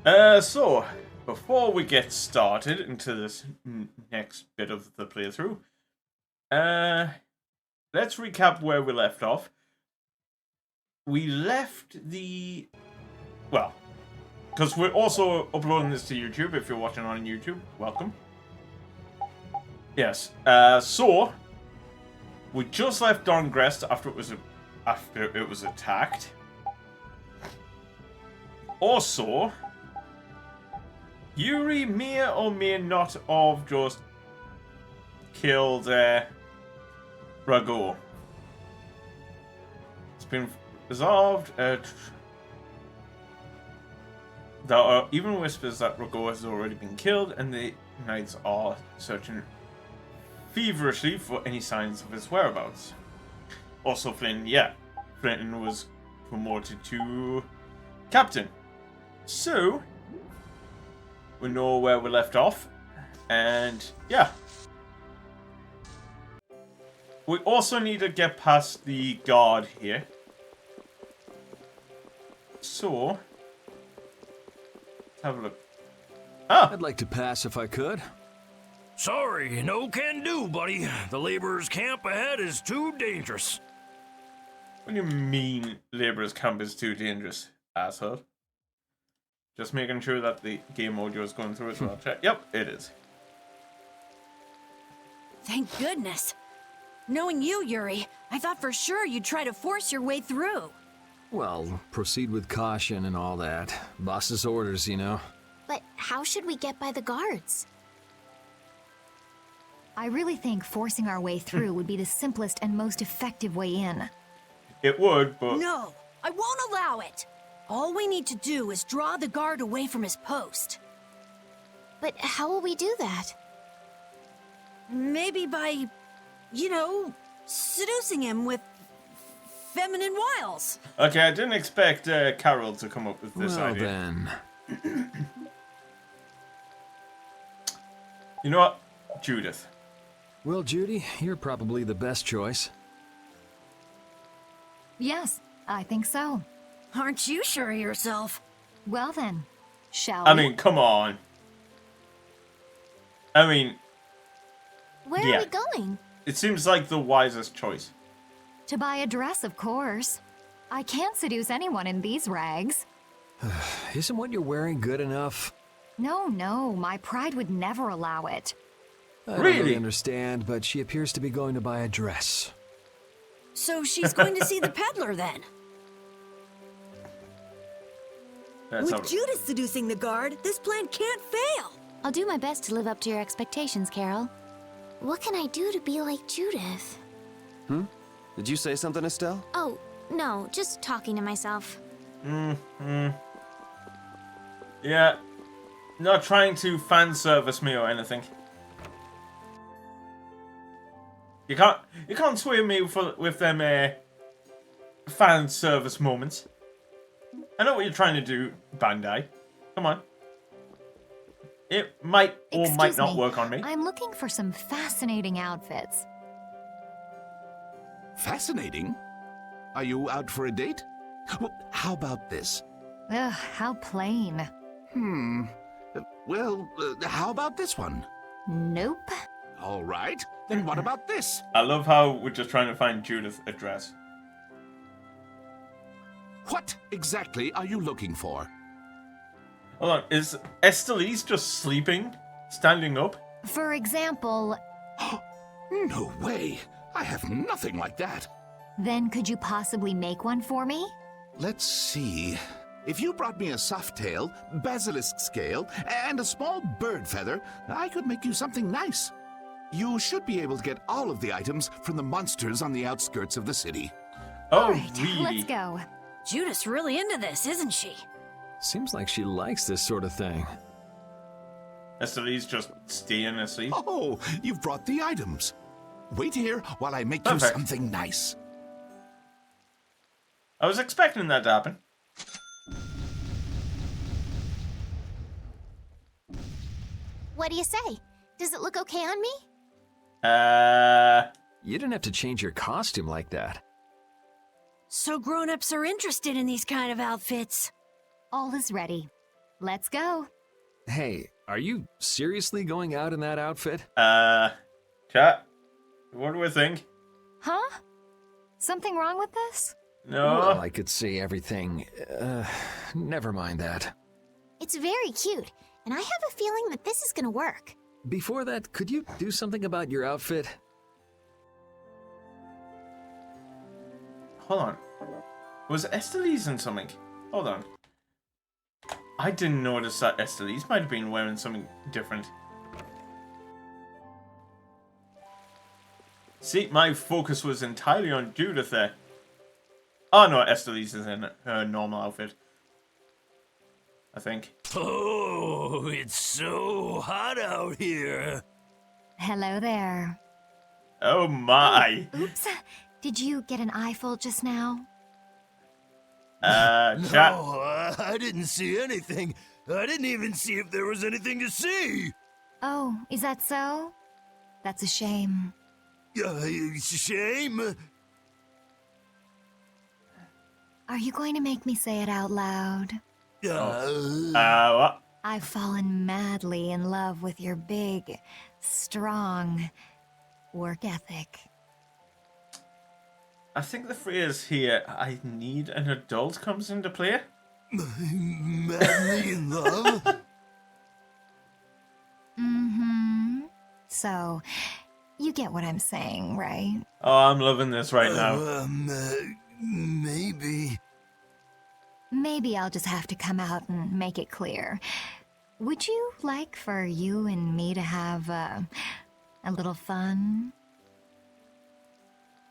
So, before we get started into this next bit of the playthrough, let's recap where we left off. We left the... Well, because we're also uploading this to YouTube. If you're watching on YouTube, welcome. Yes, so, we just left Dongrest after it was attacked. Also... Yuri may or may not have just killed Rago. It's been resolved. There are even whispers that Rago has already been killed, and the knights are searching feverishly for any signs of his whereabouts. Also, Flynn was promoted to captain. So... we know where we left off, and yeah. We also need to get past the guard here. So, let's have a look. Ah! I'd like to pass if I could. Sorry, no can do, buddy. The laborers' camp ahead is too dangerous. What do you mean, laborers' camp is too dangerous, asshole? Just making sure that the game audio is going through as well. Check. Yep, it is. Thank goodness. Knowing you, Yuri, I thought for sure you'd try to force your way through. Well, proceed with caution and all that. Boss's orders, you know. But how should we get by the guards? I really think forcing our way through would be the simplest and most effective way in. It would, but... No, I won't allow it. All we need to do is draw the guard away from his post. But how will we do that? Maybe by, seducing him with feminine wiles. Okay, I didn't expect Carol to come up with this well, idea. then. You know what? Judith. Well, Judy, you're probably the best choice. Yes, I think so. Aren't you sure of yourself? Well then, shall I we? mean, come on. I mean, Where yeah. are we going? It seems like the wisest choice. To buy a dress, of course. I can't seduce anyone in these rags. Isn't what you're wearing good enough? No, my pride would never allow it. I don't Really? really understand, but she appears to be going to buy a dress. So she's going to see the peddler then? That's With Judith seducing the guard, this plan can't fail. I'll do my best to live up to your expectations, Carol. What can I do to be like Judith? Did you say something, Estelle? Oh, no, just talking to myself. Yeah. Not trying to fan service me or anything. You can't sway me with them fan service moments. I know what you're trying to do, Bandai. Come on. It might or Excuse might not me, work on me. I'm looking for some fascinating outfits. Fascinating? Are you out for a date? Well, how about this? Ugh, how plain. Well, how about this one? Nope. All right, then what about this? I love how we're just trying to find Judith a dress. What exactly are you looking for? Hold on, is Estelise just sleeping? Standing up? For example, No way! I have nothing like that. then could you possibly make one for me? Let's see. If you brought me a soft tail, basilisk scale, and a small bird feather, I could make you something nice. You should be able to get all of the items from the monsters on the outskirts of the city. Oh, All right, really? let's go. Judith's really into this, isn't she? Seems like she likes this sort of thing. Estelise just staying asleep? Oh, you've brought the items. Wait here while I make Perfect. you something nice. I was expecting that to happen. What do you say? Does it look okay on me? You didn't have to change your costume like that. So grown-ups are interested in these kind of outfits. All is ready. Let's go. Hey, are you seriously going out in that outfit? Chat, what do we think? Huh? Something wrong with this? No. Well, I could see everything. Never mind that. It's very cute, and I have a feeling that this is gonna work. Before that, could you do something about your outfit? Hold on. Was Estelise in something? Hold on. I didn't notice that Estelise might have been wearing something different. See, my focus was entirely on Judith there. Oh no, Estelise is in her normal outfit. I think. Oh, it's so hot out here. Hello there. Oh my. Oops. Did you get an eyeful just now? Chat. No, I didn't see anything. I didn't even see if there was anything to see. Oh, is that so? That's a shame. It's a shame. Are you going to make me say it out loud? What? I've fallen madly in love with your big, strong work ethic. I think the phrase here, I need an adult, comes into play. Madly in love? Mm-hmm. So, you get what I'm saying, right? Oh, I'm loving this right now. Maybe. Maybe I'll just have to come out and make it clear. Would you like for you and me to have a little fun?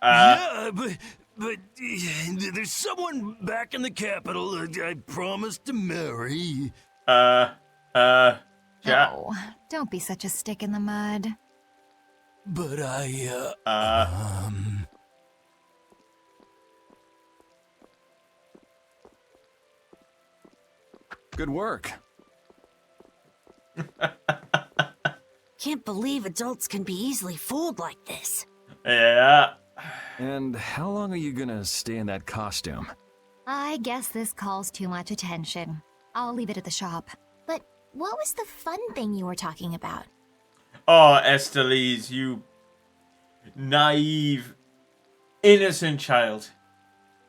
Yeah, but there's someone back in the capital I promised to marry. Chat. No, don't be such a stick in the mud. But Good work. Can't believe adults can be easily fooled like this. Yeah. And how long are you gonna stay in that costume? I guess this calls too much attention. I'll leave it at the shop. But what was the fun thing you were talking about? Oh, Estelise, you naive, innocent child.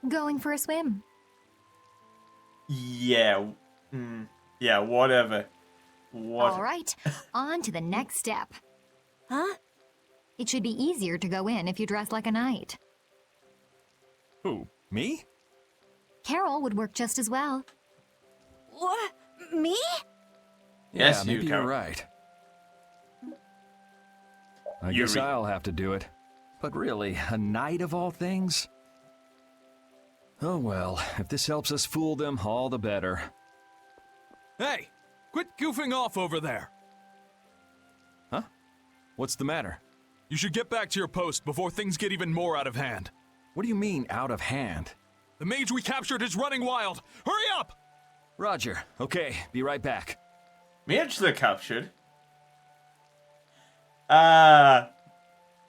Going for a swim. Yeah. Yeah, whatever. What? All right, on to the next step. Huh? It should be easier to go in if you dress like a knight. Who, me? Carol would work just as well. What? Me? Yes, yeah, you, maybe Carol. you're right. I You guess I'll have to do it. But really, a knight of all things? Oh well, if this helps us fool them, all the better. Hey, quit goofing off over there. Huh? What's the matter? You should get back to your post before things get even more out of hand. What do you mean, out of hand? The mage we captured is running wild. Hurry up! Roger. Okay, be right back. Mage they captured?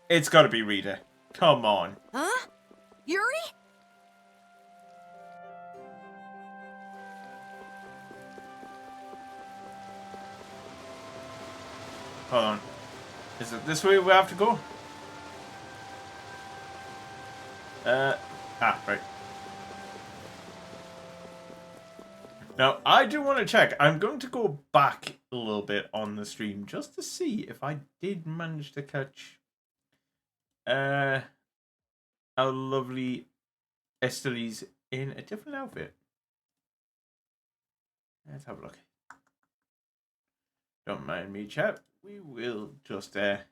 It's gotta be Rita. Come on. Huh? Yuri? Hold on. Is it this way we have to go? Right. Now, I do want to check. I'm going to go back a little bit on the stream just to see if I did manage to catch our lovely Estelise in a different outfit. Let's have a look. Don't mind me, chat. We will just check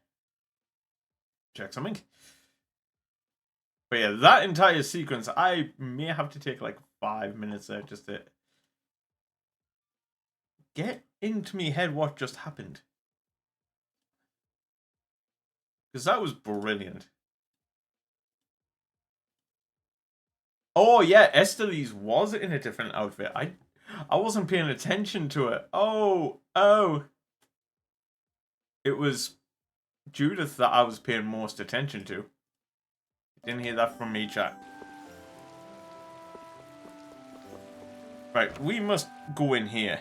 something. But yeah, that entire sequence, I may have to take like 5 minutes there just to get into me head what just happened. Because that was brilliant. Oh yeah, Estelise was in a different outfit. I wasn't paying attention to it. Oh. It was Judith that I was paying most attention to. Didn't hear that from me, chat. Right, we must go in here.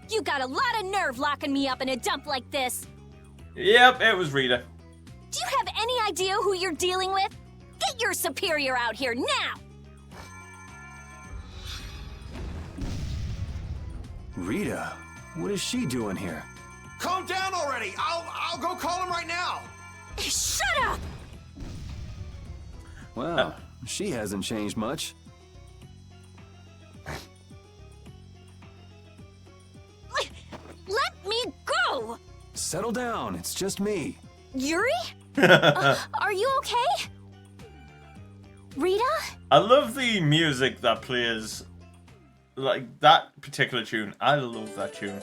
You got a lot of nerve locking me up in a dump like this. Yep, it was Rita. Do you have any idea who you're dealing with? Get your superior out here now! Rita, what is she doing here? Calm down already. I'll go call him right now. Shut up! Well, she hasn't changed much. Let me go! Settle down, it's just me. Yuri? Are you okay? Rita? I love the music that plays. Like, that particular tune. I love that tune.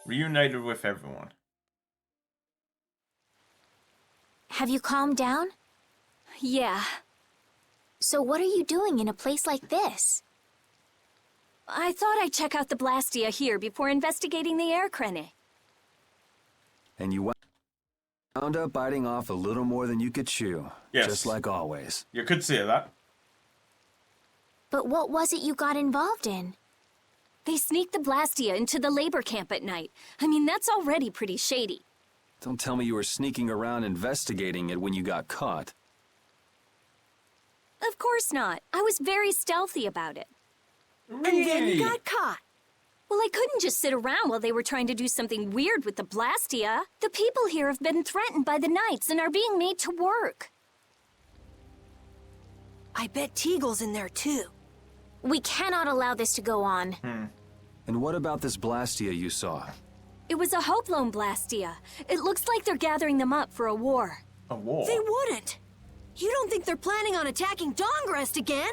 Reunited with everyone. Have you calmed down? Yeah. So what are you doing in a place like this? I thought I'd check out the Blastia here before investigating the air crane. And you wound up biting off a little more than you could chew. Yes. Just like always. You could say that. But what was it you got involved in? They sneaked the Blastia into the labor camp at night. I mean, that's already pretty shady. Don't tell me you were sneaking around investigating it when you got caught. Of course not. I was very stealthy about it. Really? And then you got caught. Well, I couldn't just sit around while they were trying to do something weird with the Blastia. The people here have been threatened by the Knights and are being made to work. I bet Teagle's in there too. We cannot allow this to go on. And what about this Blastia you saw? It was a Hope Loan Blastia. It looks like they're gathering them up for a war. A war? They wouldn't. You don't think they're planning on attacking Dongrest again?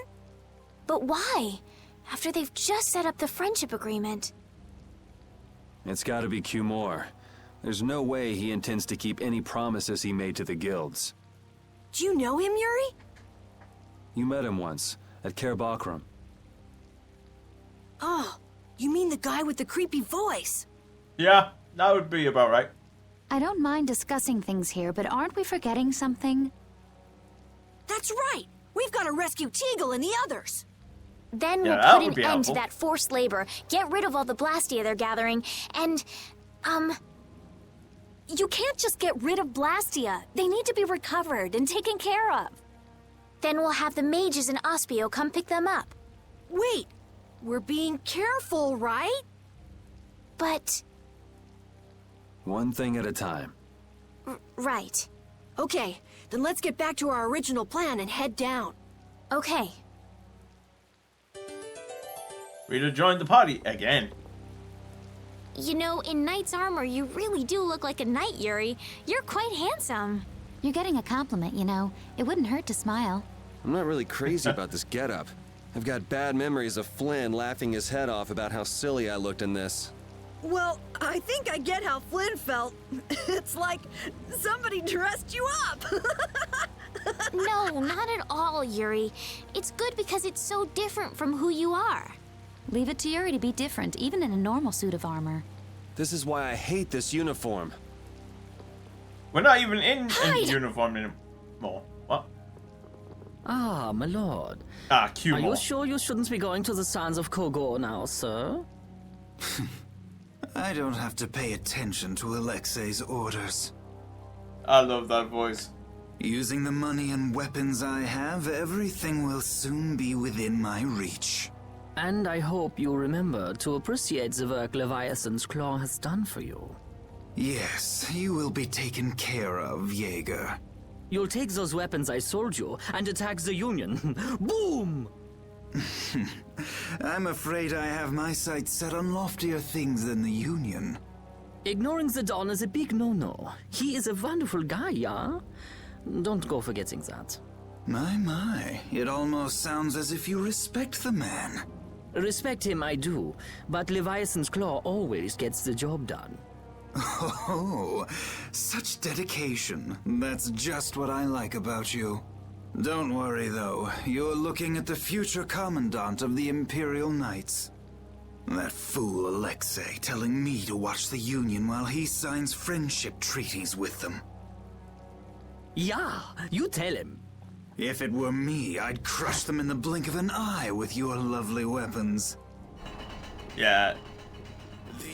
But why? After they've just set up the friendship agreement. It's gotta be Cumore. There's no way he intends to keep any promises he made to the guilds. Do you know him, Yuri? You met him once, at Caer Bakram. Oh, you mean the guy with the creepy voice? Yeah, that would be about right. I don't mind discussing things here, but aren't we forgetting something? That's right! We've got to rescue Teagle and the others! Then Yeah, we'll that put would an be end helpful. to that forced labor, get rid of all the Blastia they're gathering, and, You can't just get rid of Blastia. They need to be recovered and taken care of. then we'll have the mages and Ospio come pick them up. Wait, we're being careful, right? But, One thing at a time. right. Okay, then let's get back to our original plan and head down. Okay. Rita joined the party again. You know, in knight's armor, you really do look like a knight, Yuri. You're quite handsome. You're getting a compliment, you know. It wouldn't hurt to smile. I'm not really crazy about this getup. I've got bad memories of Flynn laughing his head off about how silly I looked in this. Well, I think I get how Flynn felt. It's like somebody dressed you up. No, not at all, Yuri. It's good because it's so different from who you are. Leave it to Yuri to be different, even in a normal suit of armor. This is why I hate this uniform. We're not even in Hide! uniform anymore. What? Ah, my lord. Ah, Are Cumore. you sure you shouldn't be going to the sands of Kogor now, sir? I don't have to pay attention to Alexei's orders. I love that voice. Using the money and weapons I have, everything will soon be within my reach. And I hope you remember to appreciate the work Leviathan's Claw has done for you. Yes, you will be taken care of, Jaeger. You'll take those weapons I sold you and attack the Union. Boom! I'm afraid I have my sights set on loftier things than the Union. Ignoring the Don is a big no-no. He is a wonderful guy, yeah? Don't go forgetting that. My, it almost sounds as if you respect the man. Respect him, I do, but Leviathan's Claw always gets the job done. Oh, such dedication. That's just what I like about you. Don't worry, though. You're looking at the future Commandant of the Imperial Knights. That fool Alexei telling me to watch the Union while he signs friendship treaties with them. Yeah, you tell him. If it were me, I'd crush them in the blink of an eye with your lovely weapons. Yeah. The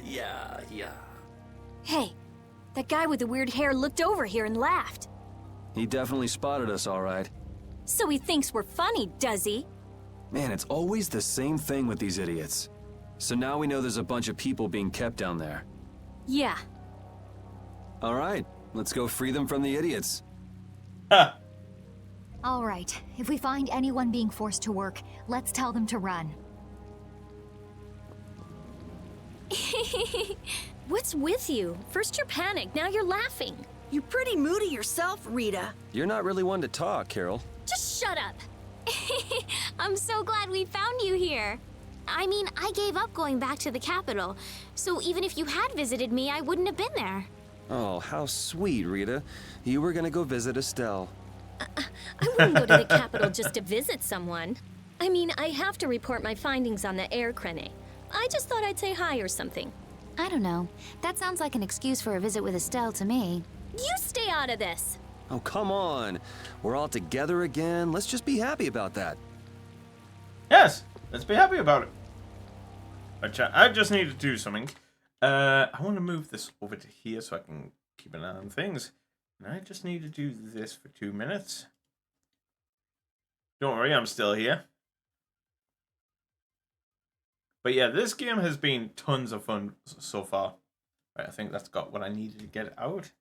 Yeah. Hey, that guy with the weird hair looked over here and laughed. He definitely spotted us, all right. So he thinks we're funny, does he? Man, it's always the same thing with these idiots. So now we know there's a bunch of people being kept down there. Yeah. All right, let's go free them from the idiots. Ha! All right, if we find anyone being forced to work, let's tell them to run. What's with you? First you're panicked, now you're laughing. You're pretty moody yourself, Rita. You're not really one to talk, Carol. Just shut up. I'm so glad we found you here. I mean, I gave up going back to the capital, so even if you had visited me, I wouldn't have been there. Oh, how sweet, Rita. You were gonna go visit Estelle. I wouldn't go to the capital just to visit someone. I mean, I have to report my findings on the air crane. I just thought I'd say hi or something. I don't know. That sounds like an excuse for a visit with Estelle to me. You stay out of this. Oh, come on. We're all together again. Let's just be happy about that. Yes, let's be happy about it. I just need to do something. I want to move this over to here so I can keep an eye on things. And I just need to do this for 2 minutes. Don't worry, I'm still here. But yeah, this game has been tons of fun so far. Right, I think that's got what I needed to get out.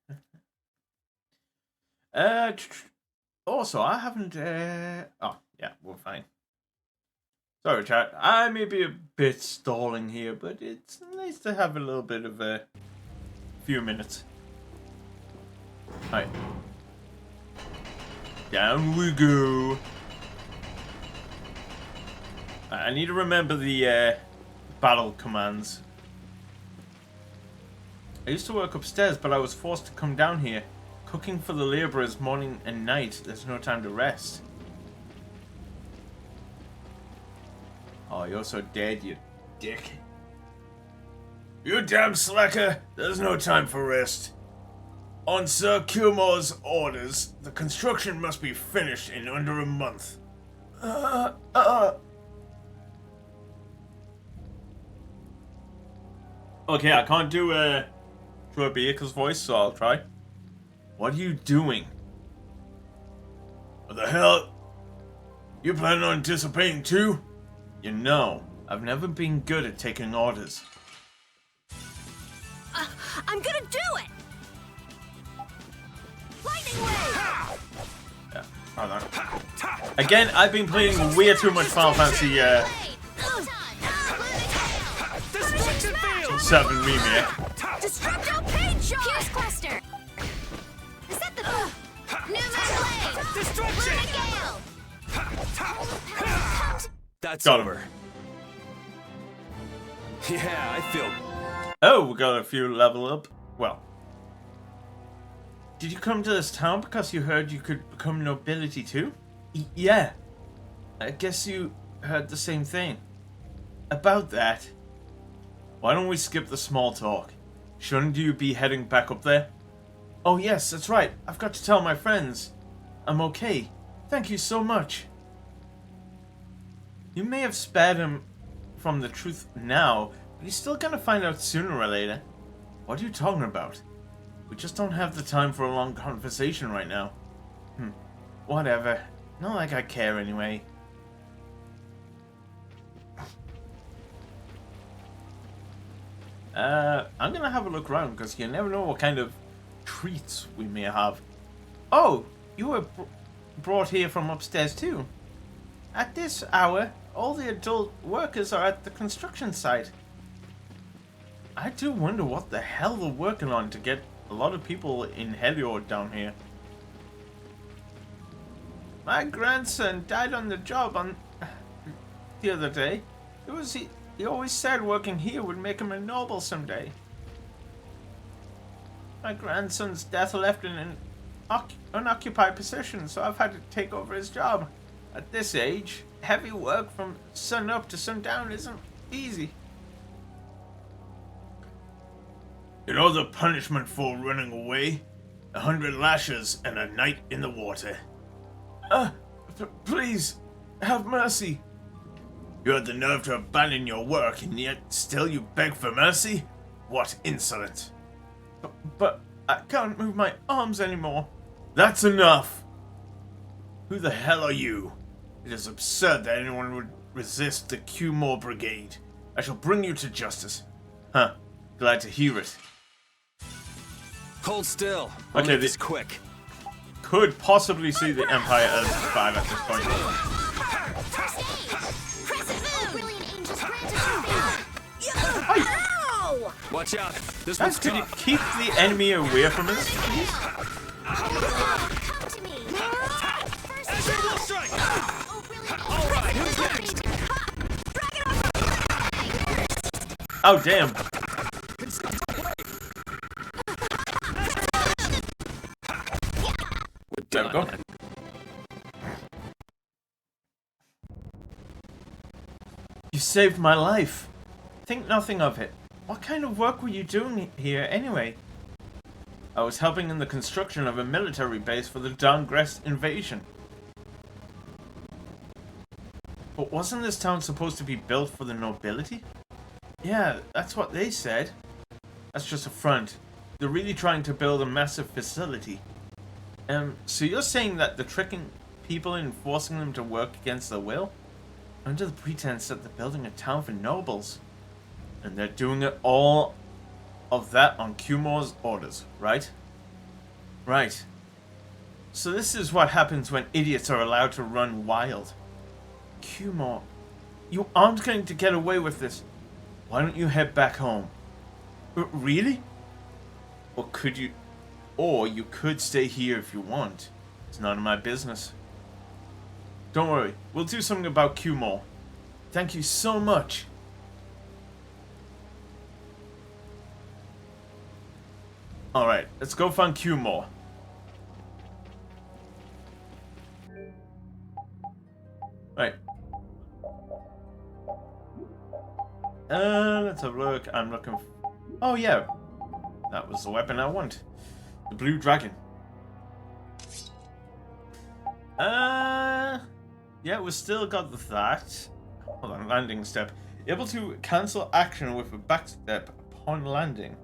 Also, I haven't... Oh, yeah, we're fine. Sorry, chat. I may be a bit stalling here, but it's nice to have a little bit of a few minutes. Right. Down we go. I need to remember the battle commands. I used to work upstairs, but I was forced to come down here. Cooking for the laborers morning and night. There's no time to rest. Oh, you're so dead, you dick. You damn slacker! There's no time for rest. On Sir Kilmore's orders, the construction must be finished in under a month. Okay, I can't do Troy Baker's voice, so I'll try. What are you doing? What the hell? You planning on disobeying too? You know, I've never been good at taking orders. I'm gonna do it! Lightning wave! Yeah, hold on. Again, I've been playing way too much Final Fantasy 7 Remake. Destructo pain shot! Fuse cluster! Set the Pneumatic blade! Destruction! Gale! That's Got him. over. Yeah, I feel... Oh, we got a few level up. Well. Did you come to this town because you heard you could become nobility too? Yeah. I guess you heard the same thing. About that. Why don't we skip the small talk? Shouldn't you be heading back up there? Oh yes, that's right. I've got to tell my friends. I'm okay. Thank you so much. You may have spared him from the truth now, but he's still gonna find out sooner or later. What are you talking about? We just don't have the time for a long conversation right now. Whatever. Not like I care anyway. I'm gonna have a look around because you never know what kind of treats we may have. Oh, you were brought here from upstairs too. At this hour, all the adult workers are at the construction site. I do wonder what the hell they're working on to get a lot of people in Heliod down here. My grandson died on the job on the other day. He always said working here would make him a noble someday. My grandson's death left him in an unoccupied position, so I've had to take over his job. At this age, heavy work from sun up to sundown isn't easy. You know the punishment for running away? 100 lashes and a night in the water. Please, have mercy. You had the nerve to abandon your work, and yet still you beg for mercy? What insolence! But I can't move my arms anymore. That's enough! Who the hell are you? It is absurd that anyone would resist the Cumore Brigade. I shall bring you to justice. Huh. Glad to hear it. Hold still. Okay, this quick. Could possibly see the Empire as 5 at this point. Ow! Watch out. This Guys, one's could you tough. keep the enemy away from us, please? Come to me. We'll strike. All right, who's next? Oh, damn. There we go. You saved my life. Think nothing of it. What kind of work were you doing here anyway? I was helping in the construction of a military base for the Dawngrest invasion. But wasn't this town supposed to be built for the nobility? Yeah, that's what they said. That's just a front. They're really trying to build a massive facility. So you're saying that they're tricking people and forcing them to work against their will? Under the pretense that they're building a town for nobles. And they're doing it all of that on Cumore's orders, right? Right. So this is what happens when idiots are allowed to run wild. Cumore, you aren't going to get away with this. Why don't you head back home? Really? Or could you... Or you could stay here if you want. It's none of my business. Don't worry, we'll do something about Cumore. Thank you so much. Alright, let's go find Cumore. Right. Let's have a look. I'm looking for... Oh, yeah. That was the weapon I want. The blue dragon. Yeah, we still got that. Hold on, landing step. Able to cancel action with a back step upon landing.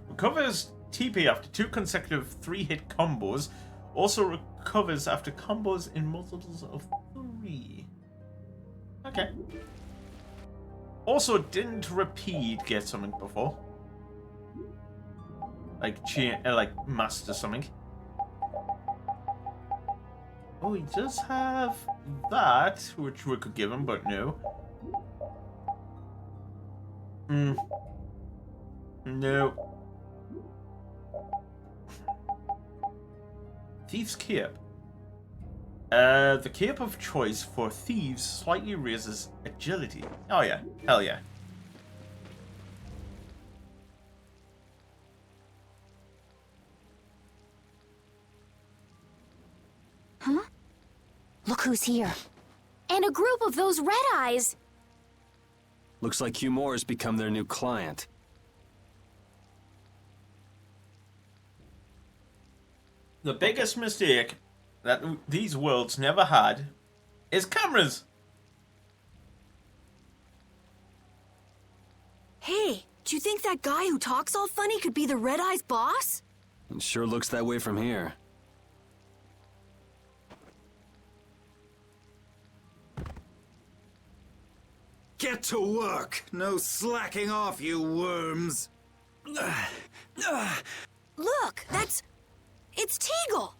Recovers TP after 2 consecutive 3-hit combos. Also recovers after combos in multiples of 3. Okay. Also, didn't Repeat get something before? Like master something. Oh, he does have that, which we could give him, but no. No. Thief's Cape. The cape of choice for thieves slightly raises agility. Oh yeah, hell yeah. Huh? Look who's here. And a group of those red eyes. Looks like Cumore has become their new client. The biggest mistake that these worlds never had is cameras. Hey, do you think that guy who talks all funny could be the Red Eye's boss? It sure looks that way from here. Get to work! No slacking off, you worms! Look, it's Teagle!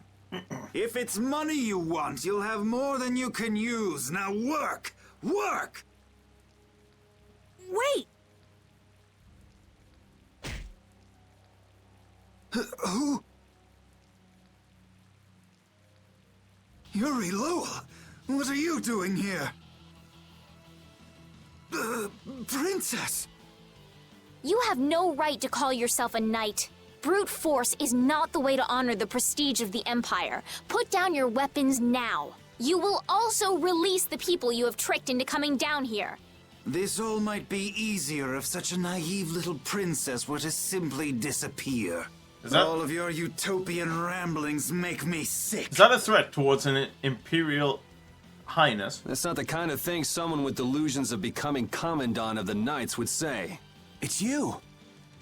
If it's money you want, you'll have more than you can use. Now work! Work! Wait! Who? Yuri Lowell! What are you doing here? Princess! You have no right to call yourself a knight. Brute force is not the way to honor the prestige of the Empire. Put down your weapons now. You will also release the people you have tricked into coming down here. This all might be easier if such a naive little princess were to simply disappear. All of your utopian ramblings make me sick. Is that a threat towards an Imperial Highness. That's not the kind of thing someone with delusions of becoming Commandant of the Knights would say. It's you.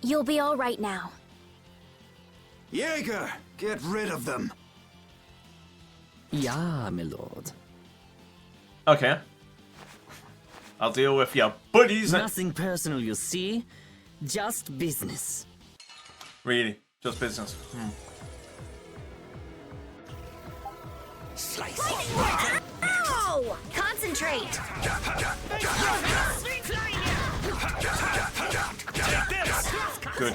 You'll be all right now. Jaeger, get rid of them. Ja, my lord. Okay. I'll deal with your buddies. Nothing personal, you see. Just business. Really? Just business. Slice. Ow! Concentrate. Good.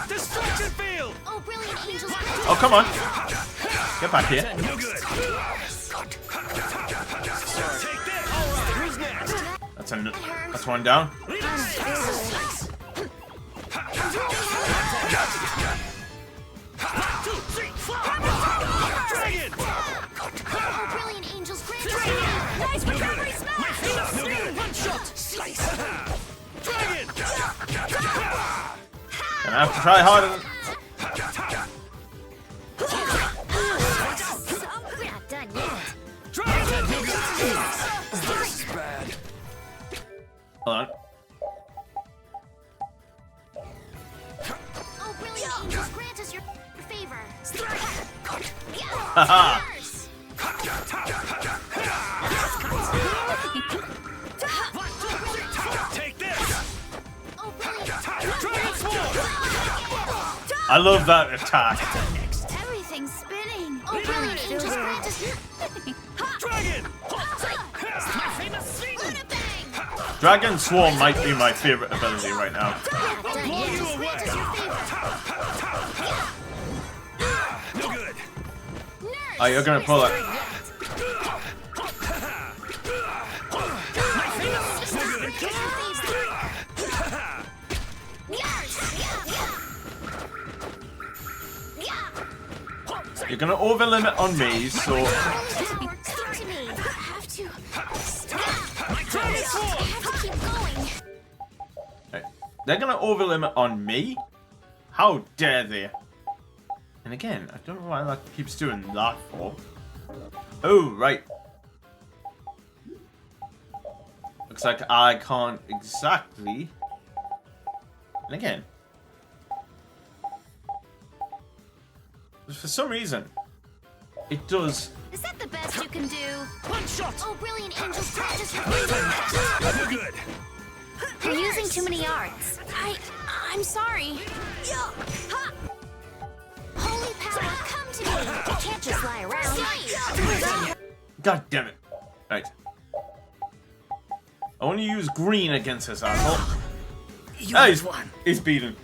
Destruction field! Oh, brilliant angels. Oh, come on. Get back here. No good. Take this. All right, who's next? That's one down. Dragon! Oh, brilliant angels. Nice recovery smash. No good. One shot. Slice. Dragon! And I have to try harder. We're not done yet. Dragon! No good. This is bad. Hold on. Oh, brilliant angels, grant us your favor. Haha. Take this! Oh, brilliant. Transform! I love that attack. Everything's spinning. Oh, brilliant angels, grant us your... Dragon! My famous swing! Dragon Swarm might be my favorite ability right now. Blow you away! No good. Oh, you're gonna pull it. You're gonna over limit on me, so right. They're gonna over limit on me? How dare they? And again, I don't know why that keeps doing that for. Oh, right. Looks like I can't exactly. And again. For some reason, it does. Is that the best you can do? One shot! Oh, brilliant angels, grant us your No good. You're using too many arts. I'm sorry. Holy power, come to me. You can't just lie around. God damn it. Right. I want to use green against this asshole. He's beaten.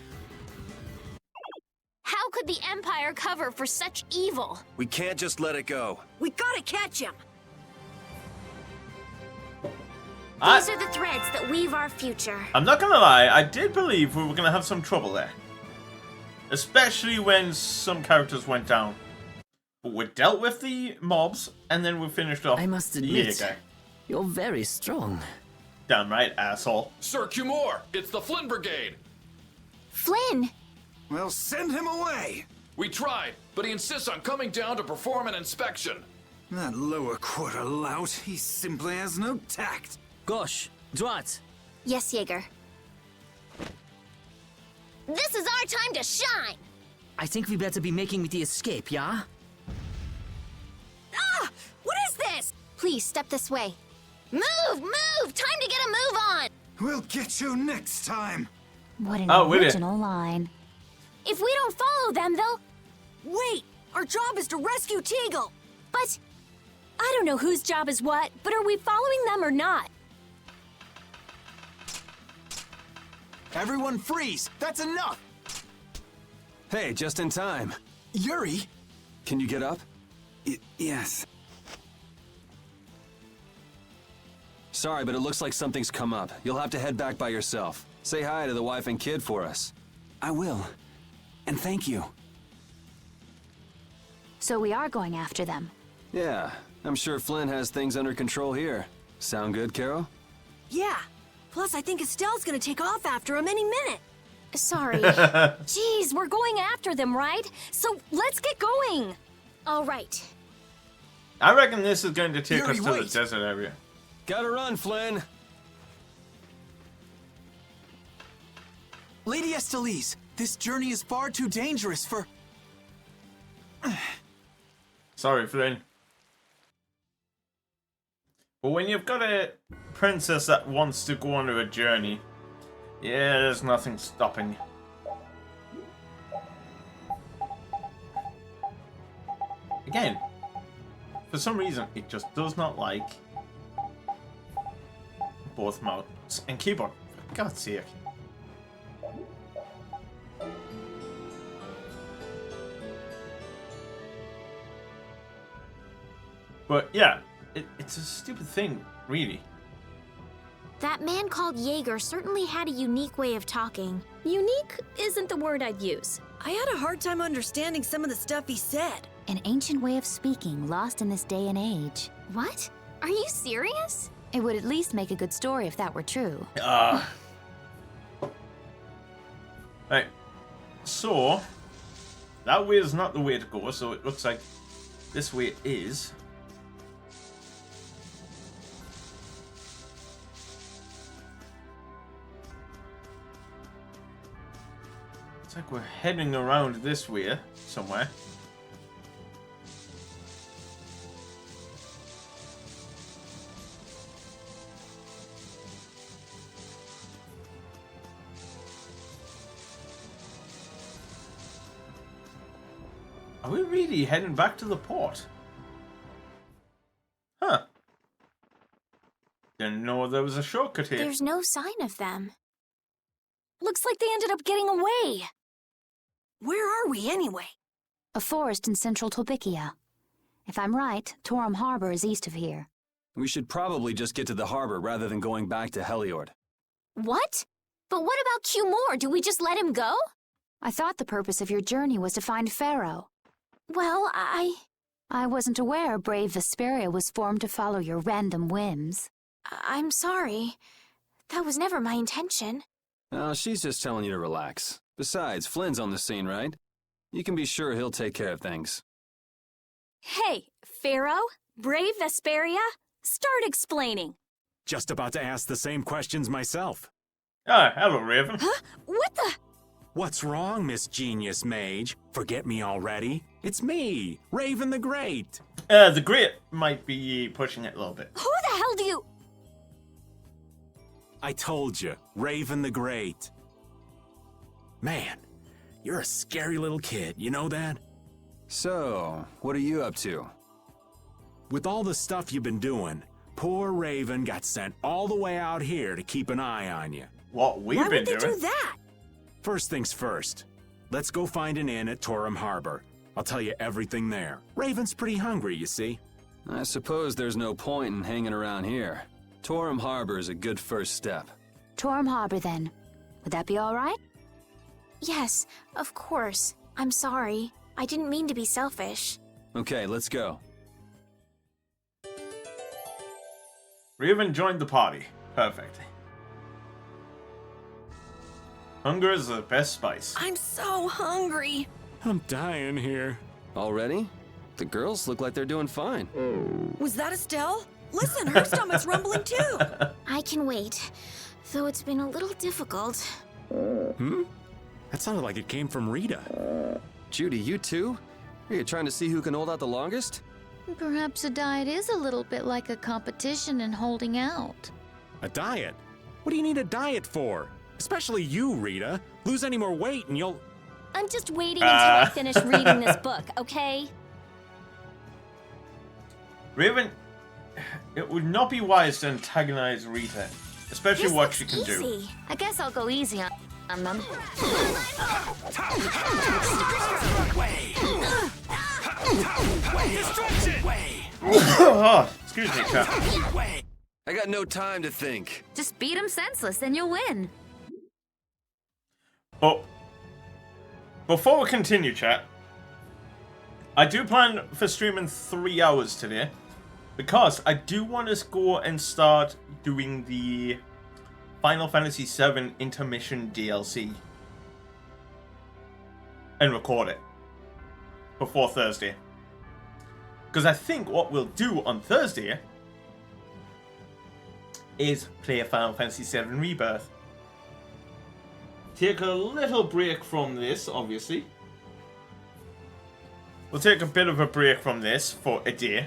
How could the Empire cover for such evil? We can't just let it go. We gotta catch him. These are the threads that weave our future. I'm not gonna lie, I did believe we were gonna have some trouble there. Especially when some characters went down. But we dealt with the mobs, and then we finished off I must the admit, guy. you're very strong. Damn right, asshole. Sir Cumore, it's the Flynn Brigade. Flynn! Well, send him away. We tried, but he insists on coming down to perform an inspection. That lower quarter lout, he simply has no tact. Gosh, Drat. Yes, Jaeger. This is our time to shine! I think we better be making the escape, yeah? Ah! What is this? Please, step this way. Move! Move! Time to get a move on! We'll get you next time. What an Oh, will ya? original line. If we don't follow them, they'll... Wait! Our job is to rescue Teagle! But I don't know whose job is what, but are we following them or not? Everyone freeze! That's enough! Hey, just in time. Yuri! Can you get up? Yes. Sorry, but it looks like something's come up. You'll have to head back by yourself. Say hi to the wife and kid for us. I will. And thank you. So we are going after them. Yeah, I'm sure Flynn has things under control here. Sound good, Carol? Yeah. Plus, I think Estelle's gonna take off after him any minute. Sorry. Jeez, we're going after them, right? So let's get going. All right. I reckon this is going to take Yuri, us to wait. the desert area. Gotta run, Flynn. Lady Estelise, this journey is far too dangerous for... Sorry, Flynn. But when you've got a princess that wants to go on a journey, yeah, there's nothing stopping you. Again, for some reason, it just does not like both mouse and keyboard. For God's sake. But yeah, it's a stupid thing, really. That man called Jaeger certainly had a unique way of talking. Unique isn't the word I'd use. I had a hard time understanding some of the stuff he said. An ancient way of speaking lost in this day and age. What? Are you serious? It would at least make a good story if that were true. Right. So, that way is not the way to go, so it looks like this way is. It's like we're heading around this way somewhere. Are we really heading back to the port? Huh. Didn't know there was a shortcut here. There's no sign of them. Looks like they ended up getting away. Where are we anyway? A forest in central Tolbikia. If I'm right, Torum Harbor is east of here. We should probably just get to the harbor rather than going back to Heliord. What? But what about Q Moore? Do we just let him go? I thought the purpose of your journey was to find Pharaoh. Well, I wasn't aware Brave Vesperia was formed to follow your random whims. I'm sorry. That was never my intention. Oh, she's just telling you to relax. Besides, Flynn's on the scene, right? You can be sure he'll take care of things. Hey, Pharaoh? Brave Vesperia? Start explaining. Just about to ask the same questions myself. Ah, hello, Raven. Huh? What the? What's wrong, Miss Genius Mage? Forget me already? It's me, Raven the Great. The Great might be pushing it a little bit. Who the hell do you... I told you, Raven the Great. Man, you're a scary little kid, you know that? So, what are you up to? With all the stuff you've been doing, poor Raven got sent all the way out here to keep an eye on you. What we've been doing? Why would they do that? First things first, let's go find an inn at Torum Harbor. I'll tell you everything there. Raven's pretty hungry, you see. I suppose there's no point in hanging around here. Torum Harbor is a good first step. Torum Harbor, then. Would that be all right? Yes, of course. I'm sorry. I didn't mean to be selfish. Okay, let's go. Raven joined the party. Perfect. Hunger is the best spice. I'm so hungry. I'm dying here. Already? The girls look like they're doing fine. Was that Estelle? Listen, her stomach's rumbling too. I can wait, though it's been a little difficult. That sounded like it came from Rita. Judy, you too? Are you trying to see who can hold out the longest? Perhaps a diet is a little bit like a competition in holding out. A diet? What do you need a diet for? Especially you, Rita. Lose any more weight and you'll... I'm just waiting until I finish reading this book, okay? Raven, it would not be wise to antagonize Rita, especially what she can do. I guess I'll go easy on them. Oh, excuse me, chap. I got no time to think. Just beat them senseless and you'll win. But before we continue, chat, I do plan for streaming 3 hours today because I do want to go and start doing the Final Fantasy VII Intermission DLC and record it before Thursday. Because I think what we'll do on Thursday is play a Final Fantasy VII Rebirth. Take a little break from this, obviously. We'll take a bit of a break from this for a day.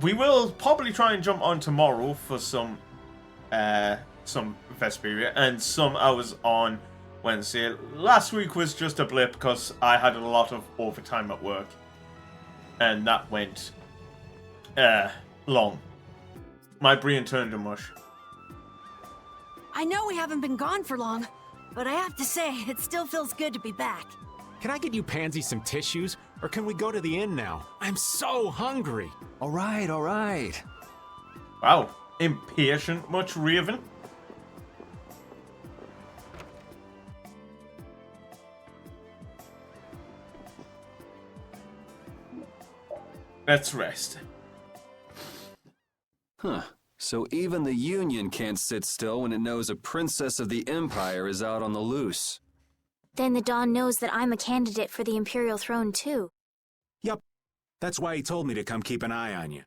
We will probably try and jump on tomorrow for some Vesperia and some hours on Wednesday. Last week was just a blip because I had a lot of overtime at work. And that went long. My brain turned to mush. I know we haven't been gone for long, but I have to say, it still feels good to be back. Can I get you Pansy some tissues, or can we go to the inn now? I'm so hungry. All right, all right. Wow, impatient much, Raven? Let's rest. Huh. So even the Union can't sit still when it knows a princess of the Empire is out on the loose. Then the Dawn knows that I'm a candidate for the Imperial throne, too. Yup. That's why he told me to come keep an eye on you.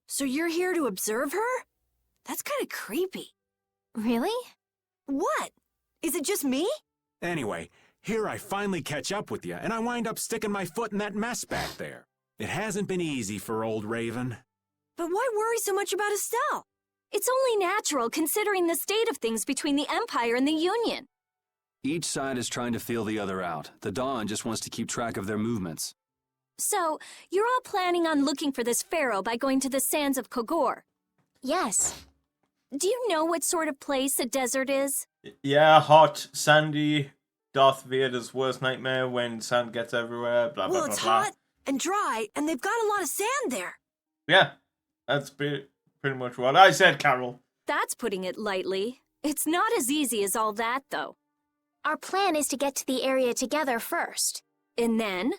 So you're here to observe her? That's kind of creepy. Really? What? Is it just me? Anyway, here I finally catch up with you, and I wind up sticking my foot in that mess back there. It hasn't been easy for old Raven. But why worry so much about Estelle? It's only natural considering the state of things between the Empire and the Union. Each side is trying to feel the other out. The Dawn just wants to keep track of their movements. So, you're all planning on looking for this pharaoh by going to the sands of Kogor? Yes. Do you know what sort of place a desert is? Yeah, hot, sandy, Darth Vader's worst nightmare when sand gets everywhere, blah, blah, Well, blah, it's blah. hot and dry, and they've got a lot of sand there. Yeah, that's pretty much what I said, Carol. That's putting it lightly. It's not as easy as all that, though. Our plan is to get to the area together first. And then?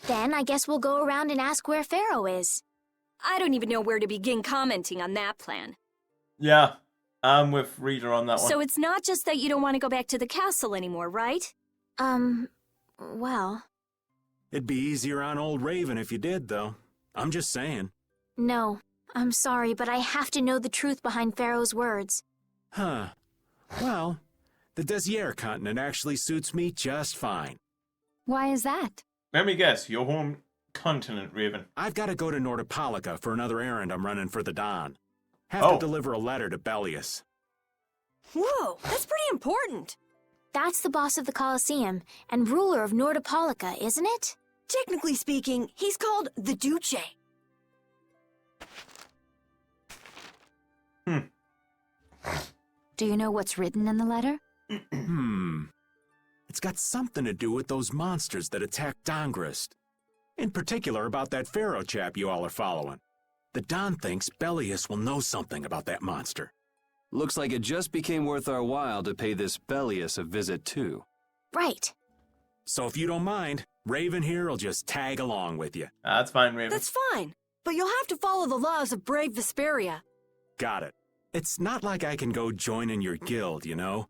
Then I guess we'll go around and ask where Pharaoh is. I don't even know where to begin commenting on that plan. Yeah, I'm with Rita on that one. So it's not just that you don't want to go back to the castle anymore, right? Well... It'd be easier on old Raven if you did, though. I'm just saying. No, I'm sorry, but I have to know the truth behind Pharaoh's words. Huh. Well, the Desier continent actually suits me just fine. Why is that? Let me guess, your home continent, Raven. I've got to go to Nordopolica for another errand I'm running for the Don. Have to deliver a letter to Bellius. Whoa, that's pretty important. That's the boss of the Colosseum and ruler of Nordopolica, isn't it? Technically speaking, he's called the Duce. Do you know what's written in the letter? It's got something to do with those monsters that attacked Dongrist. In particular about that Pharaoh chap you all are following. The Don thinks Bellius will know something about that monster. Looks like it just became worth our while to pay this Bellius a visit too. Right. So if you don't mind, Raven here will just tag along with you. That's fine, Raven. That's fine, but you'll have to follow the laws of brave Vesperia. Got it. It's not like I can go join in your guild, you know?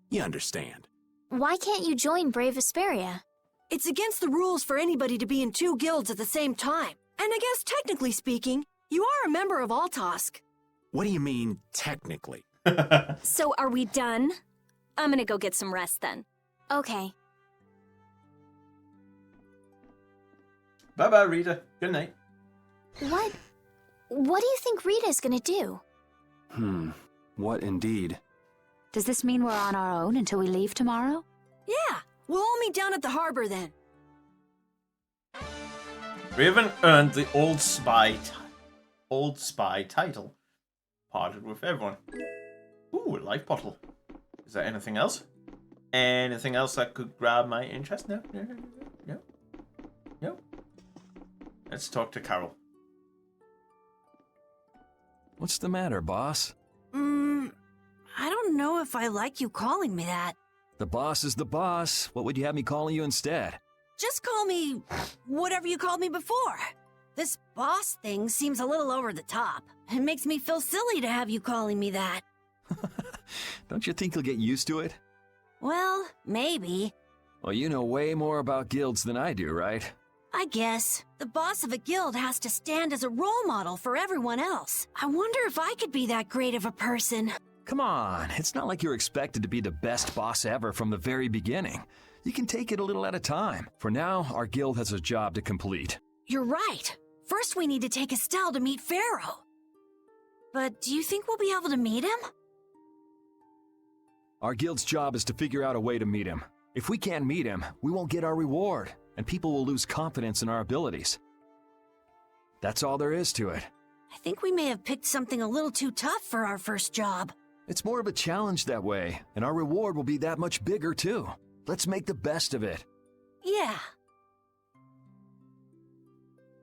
You understand. Why can't you join Brave Vesperia? It's against the rules for anybody to be in 2 guilds at the same time. And I guess technically speaking, you are a member of Altosk. What do you mean, technically? So are we done? I'm gonna go get some rest then. Okay. Bye-bye, Rita. Good night. What do you think Rita's gonna do? What indeed? Does this mean we're on our own until we leave tomorrow? Yeah, we'll all meet down at the harbor then. Raven earned the Old Spy title. Parted with everyone. Ooh, a life bottle. Is there anything else? Anything else that could grab my interest? No. Let's talk to Carol. What's the matter, boss? I don't know if I like you calling me that. The boss is the boss. What would you have me calling you instead? Just call me whatever you called me before. This boss thing seems a little over the top. It makes me feel silly to have you calling me that. Don't you think you'll get used to it? Well, maybe. Well, you know way more about guilds than I do, right? I guess. The boss of a guild has to stand as a role model for everyone else. I wonder if I could be that great of a person. Come on, it's not like you're expected to be the best boss ever from the very beginning. You can take it a little at a time. For now, our guild has a job to complete. You're right. First we need to take Estelle to meet Pharaoh. But do you think we'll be able to meet him? Our guild's job is to figure out a way to meet him. If we can't meet him, we won't get our reward, and people will lose confidence in our abilities. That's all there is to it. I think we may have picked something a little too tough for our first job. It's more of a challenge that way, and our reward will be that much bigger too. Let's make the best of it. Yeah.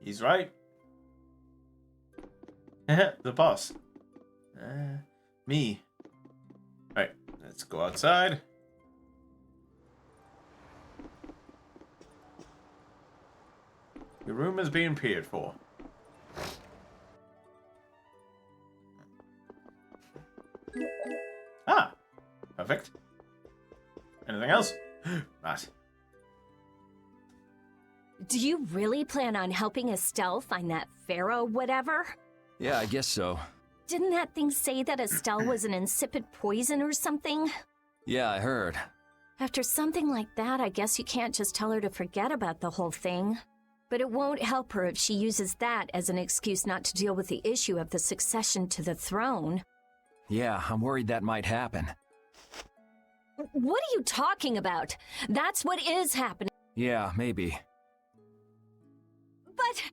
He's right. The boss. Me. Alright, let's go outside. Your room is being peered for. Ah! Perfect. Anything else? Right. Do you really plan on helping Estelle find that Pharaoh whatever? Yeah, I guess so. Didn't that thing say that Estelle was an insipid poison or something? Yeah, I heard. After something like that, I guess you can't just tell her to forget about the whole thing. But it won't help her if she uses that as an excuse not to deal with the issue of the succession to the throne. Yeah, I'm worried that might happen. What are you talking about? That's what is happening. Yeah, maybe. But...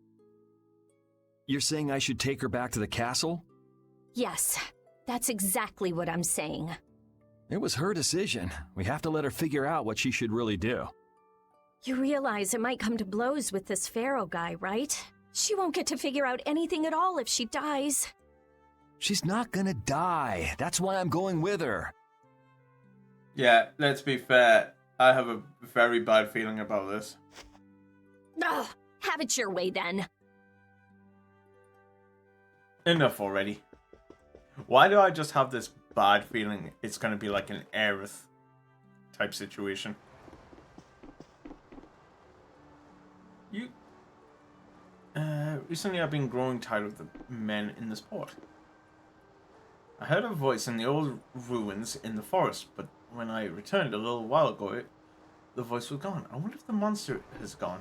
You're saying I should take her back to the castle? Yes, that's exactly what I'm saying. It was her decision. We have to let her figure out what she should really do. You realize it might come to blows with this Pharaoh guy, right? She won't get to figure out anything at all if she dies. She's not gonna die. That's why I'm going with her. Yeah, let's be fair. I have a very bad feeling about this. Ugh, have it your way then. Enough already. Why do I just have this bad feeling it's going to be like an Aerith type situation? Recently I've been growing tired of the men in this port. I heard a voice in the old ruins in the forest, but when I returned a little while ago, the voice was gone. I wonder if the monster has gone.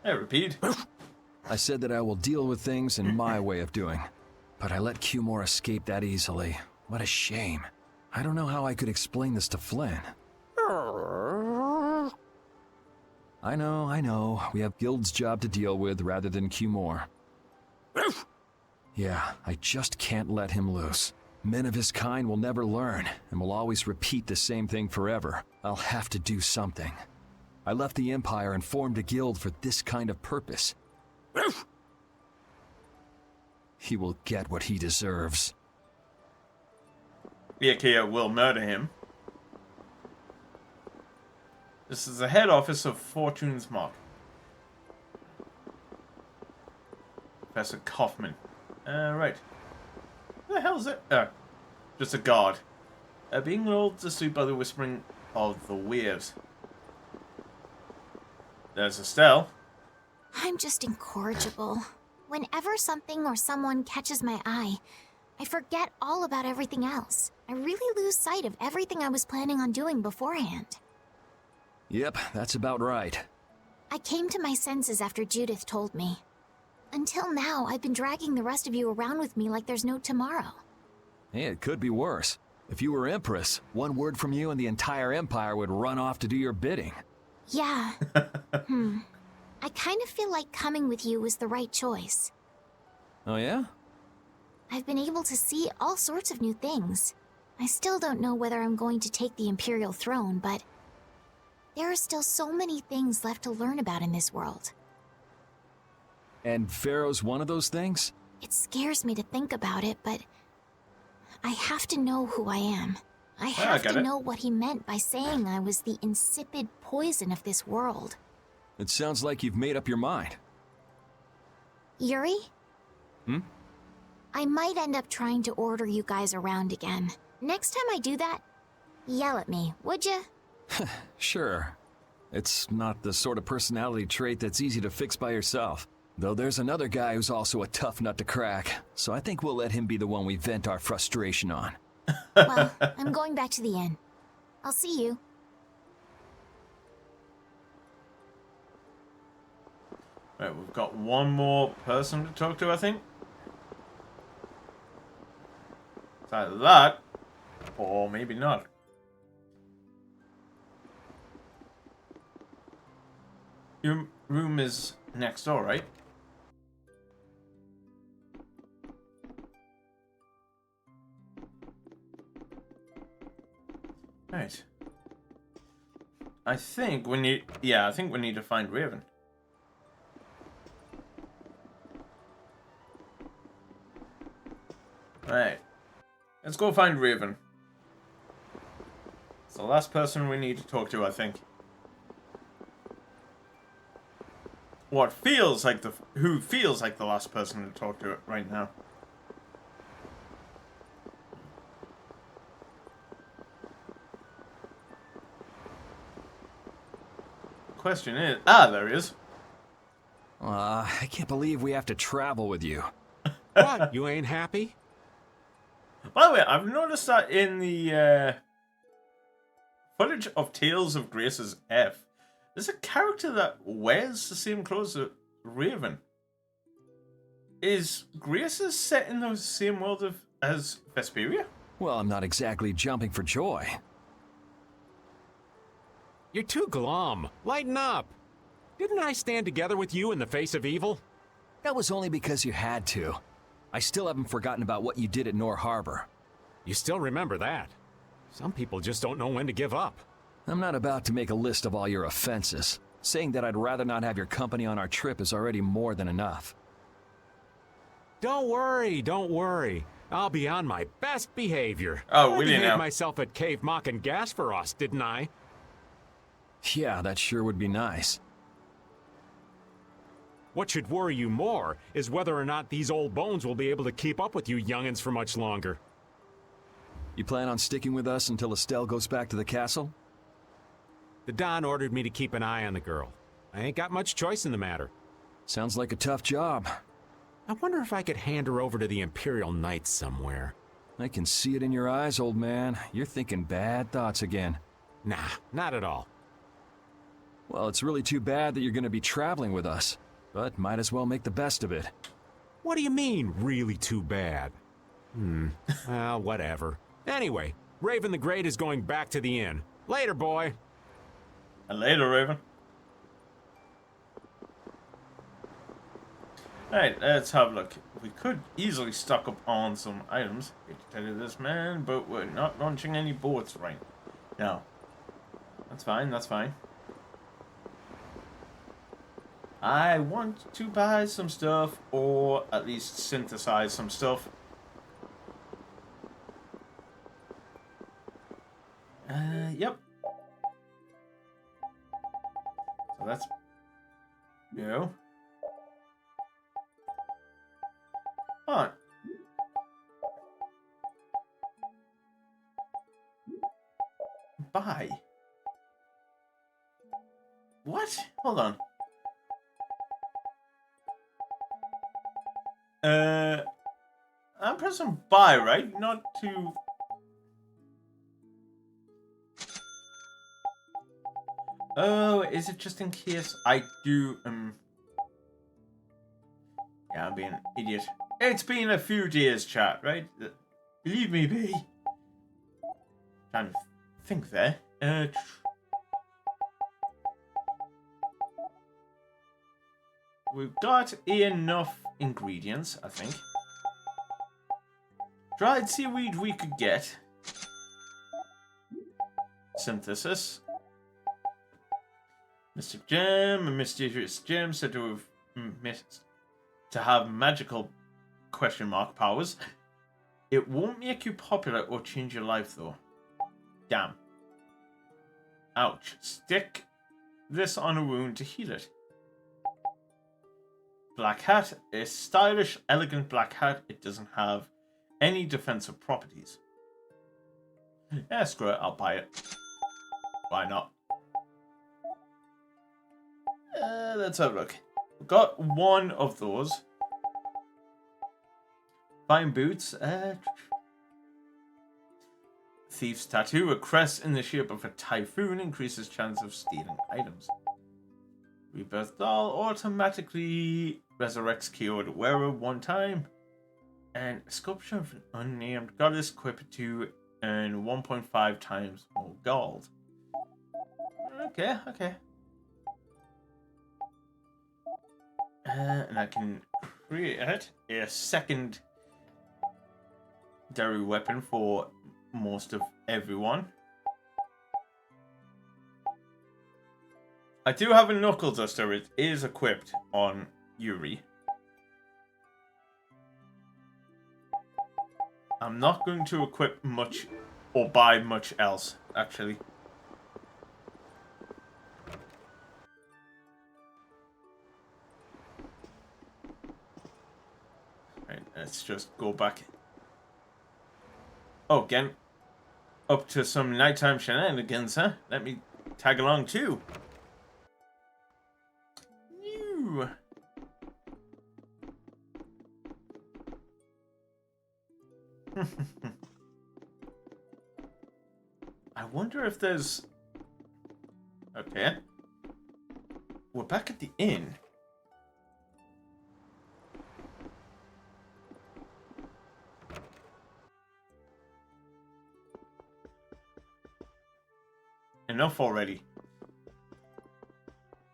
Hey, repeat. I said that I will deal with things in my way of doing, but I let Cumore escape that easily. What a shame. I don't know how I could explain this to Flynn. I know. We have Guild's job to deal with rather than Cumore. Yeah, I just can't let him loose. Men of his kind will never learn, and will always repeat the same thing forever. I'll have to do something. I left the Empire and formed a guild for this kind of purpose. He will get what he deserves. Iakia will murder him. This is the head office of Fortune's Mark. Professor Kaufman. Right. Who the hell is it? Just a guard. Being lulled to sleep by the whispering of the waves. There's Estelle. I'm just incorrigible. Whenever something or someone catches my eye, I forget all about everything else. I really lose sight of everything I was planning on doing beforehand. Yep, that's about right. I came to my senses after Judith told me. Until now, I've been dragging the rest of you around with me like there's no tomorrow. Hey, it could be worse. If you were Empress, one word from you and the entire Empire would run off to do your bidding. Yeah. I kind of feel like coming with you was the right choice. Oh yeah? I've been able to see all sorts of new things. I still don't know whether I'm going to take the Imperial throne, but there are still so many things left to learn about in this world. And Pharaoh's one of those things? It scares me to think about it, but I have to know who I am. I have to know what he meant by saying I was the insipid poison of this world. It sounds like you've made up your mind. Yuri? Hmm? I might end up trying to order you guys around again. Next time I do that, yell at me, would you? Sure. It's not the sort of personality trait that's easy to fix by yourself. Though there's another guy who's also a tough nut to crack, so I think we'll let him be the one we vent our frustration on. Well, I'm going back to the inn. I'll see you. Right, we've got one more person to talk to, I think. It's either that, or maybe not. Your room is next door, right? Right. I think we need... Yeah, I think we need to find Raven. Right. Let's go find Raven. It's the last person we need to talk to, I think. What feels like the... Who feels like the last person to talk to it right now. Question is... Ah, there he is. I can't believe we have to travel with you. What? You ain't happy? By the way, I've noticed that in the footage of Tales of Grace's F, there's a character that wears the same clothes as Raven. Is Grace's set in the same world as Vesperia? Well, I'm not exactly jumping for joy. You're too glum. Lighten up. Didn't I stand together with you in the face of evil? That was only because you had to. I still haven't forgotten about what you did at Nor Harbor. You still remember that. Some people just don't know when to give up. I'm not about to make a list of all your offenses. Saying that I'd rather not have your company on our trip is already more than enough. Don't worry, don't worry. I'll be on my best behavior. Oh, I we didn't behaved know. myself at Cave Mock and Gas for us, didn't I? Yeah, that sure would be nice. What should worry you more is whether or not these old bones will be able to keep up with you youngins for much longer. You plan on sticking with us until Estelle goes back to the castle? The Don ordered me to keep an eye on the girl. I ain't got much choice in the matter. Sounds like a tough job. I wonder if I could hand her over to the Imperial Knights somewhere. I can see it in your eyes, old man. You're thinking bad thoughts again. Nah, not at all. Well, it's really too bad that you're going to be traveling with us, but might as well make the best of it. What do you mean, really too bad? Well, whatever. Anyway, Raven the Great is going back to the inn. Later, boy. And later, Raven. Alright, let's have a look. We could easily stock up on some items. Hate to tell you this, man, but we're not launching any boats right now. That's fine, that's fine. I want to buy some stuff, or at least synthesize some stuff. Yep. So that's... You. Alright. Buy. What? Hold on. I'm pressing buy, right? Not to... Oh, is it just in case I do, Yeah, I'm being an idiot. It's been a few days, chat, right? Leave me be. Trying to think there. We've got enough ingredients, I think. Dried seaweed we could get. Synthesis. Mystic gem, a mysterious gem said to have magical question mark powers. It won't make you popular or change your life though. Damn. Ouch. Stick this on a wound to heal it. Black hat. A stylish, elegant black hat. It doesn't have any defensive properties. Yeah, screw it. I'll buy it. Why not? Let's have a look. We've got one of those. Fine boots. Thief's tattoo. A crest in the shape of a typhoon increases chance of stealing items. Rebirth doll automatically resurrects KO'd wearer one time. And a sculpture of an unnamed goddess equipped to earn 1.5 times more gold. Okay, okay. And I can create a secondary weapon for most of everyone. I do have a knuckle duster. It is equipped on Yuri. I'm not going to equip much or buy much else, actually. Right, let's just go back. Oh, again. Up to some nighttime shenanigans, huh? Let me tag along too. Ew. I wonder if there's... Okay. We're back at the inn. Enough already.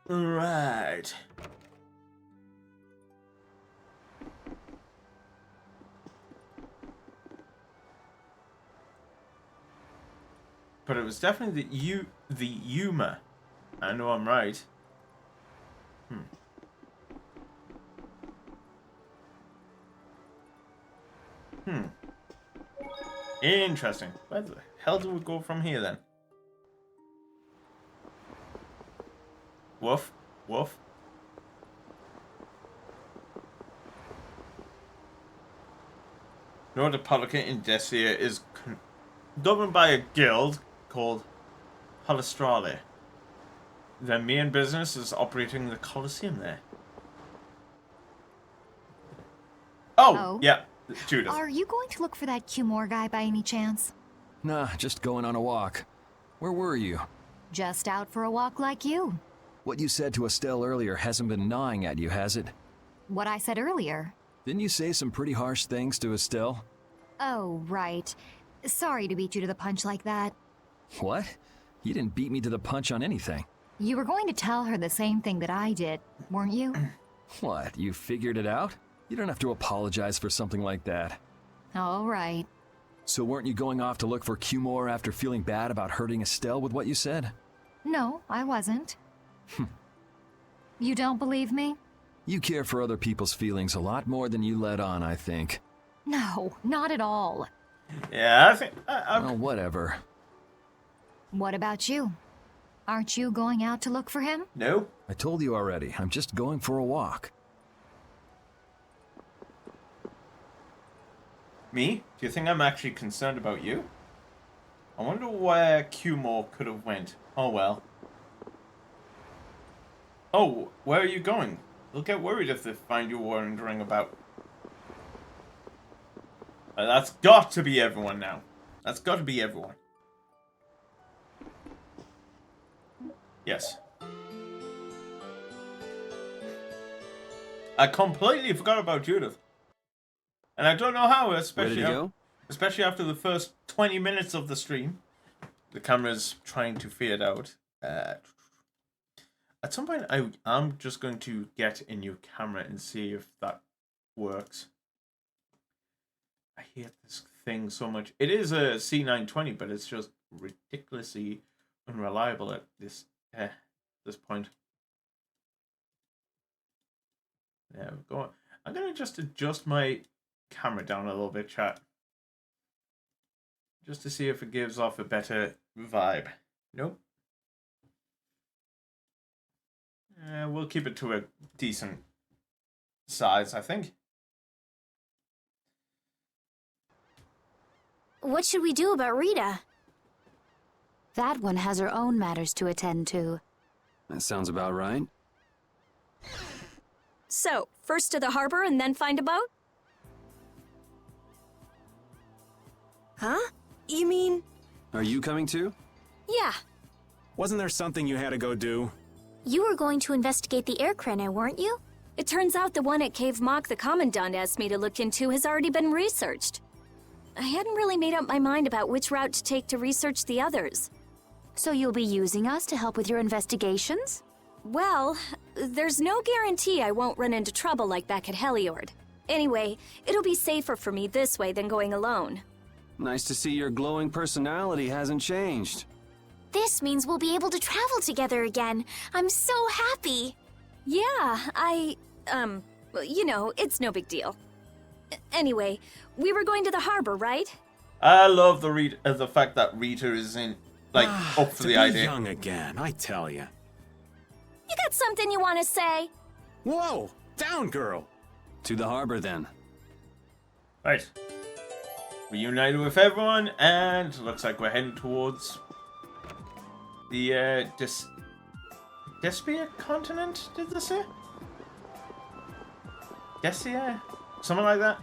Right. But it was definitely the Yuma. I know I'm right. Interesting. Where the hell do we go from here then? Woof. Woof. North Republica in Desia is governed by a guild called Halastrale. Their main business is operating the Colosseum there. Oh, yeah, Judith. Are you going to look for that Cumore guy by any chance? Nah, just going on a walk. Where were you? Just out for a walk like you. What you said to Estelle earlier hasn't been gnawing at you, has it? What I said earlier. Didn't you say some pretty harsh things to Estelle? Oh, right. Sorry to beat you to the punch like that. What? You didn't beat me to the punch on anything. You were going to tell her the same thing that I did, weren't you? What, you figured it out? You don't have to apologize for something like that. All right. So weren't you going off to look for Cumore after feeling bad about hurting Estelle with what you said? No, I wasn't. You don't believe me? You care for other people's feelings a lot more than you let on, I think. No, not at all. Yeah, I think... Well, whatever. What about you? Aren't you going out to look for him? No. I told you already, I'm just going for a walk. Me? Do you think I'm actually concerned about you? I wonder where Cumore could have went. Oh well. Oh, where are you going? They'll get worried if they find you wandering about. That's got to be everyone now. That's got to be everyone. Yes. I completely forgot about Judith. And I don't know how, especially after the first 20 minutes of the stream. The camera's trying to fade out. At some point, I'm just going to get a new camera and see if that works. I hate this thing so much. It is a C920, but it's just ridiculously unreliable at this point. There we go. I'm going to just adjust my camera down a little bit, chat. Just to see if it gives off a better vibe. Nope. We'll keep it to a decent size, I think. What should we do about Rita? That one has her own matters to attend to. That sounds about right. So, first to the harbor and then find a boat? Huh? You mean... Are you coming too? Yeah. Wasn't there something you had to go do? You were going to investigate the air craner, weren't you? It turns out the one at Cave Mock the Commandant asked me to look into has already been researched. I hadn't really made up my mind about which route to take to research the others. So you'll be using us to help with your investigations? Well, there's no guarantee I won't run into trouble like back at Heliord. Anyway, it'll be safer for me this way than going alone. Nice to see your glowing personality hasn't changed. This means we'll be able to travel together again. I'm so happy. Yeah, well, you know, it's no big deal. Anyway, we were going to the harbor, right? I love the fact that Rita is in, like, up for to the be idea. young again, I tell ya. You got something you want to say? Whoa! Down, girl! To the harbor, then. Right. Reunited with everyone, and looks like we're heading towards the, Despia continent, did they say? Desia? Something like that?